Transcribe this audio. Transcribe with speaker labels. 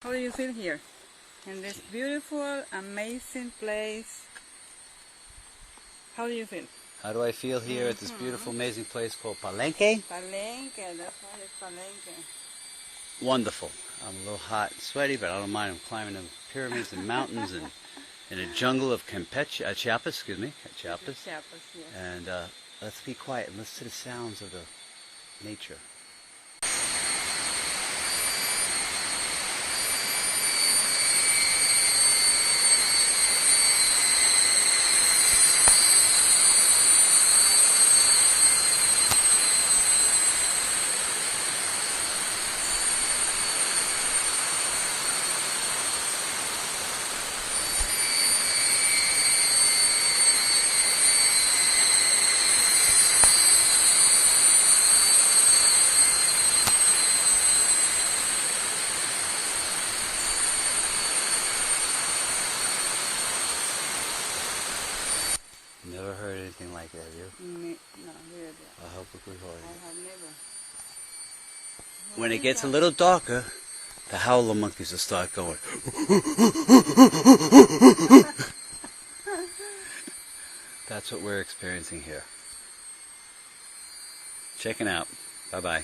Speaker 1: How do you feel here? In this beautiful, amazing place? How do you feel?
Speaker 2: How do I feel here at this beautiful, amazing place called Palenque?
Speaker 1: Palenque, that's why it's Palenque.
Speaker 2: Wonderful. I'm a little hot and sweaty, but I don't mind. I'm climbing the pyramids and mountains and in a jungle of Chiapas, Chiapas.
Speaker 1: Yes.
Speaker 2: And let's be quiet and listen to the sounds of the nature. Never heard anything like that, have you?
Speaker 1: No, really.
Speaker 2: I hope we heard it.
Speaker 1: I have never.
Speaker 2: When it gets a little darker, the howler monkeys will start going. That's what we're experiencing here. Checking out. Bye-bye.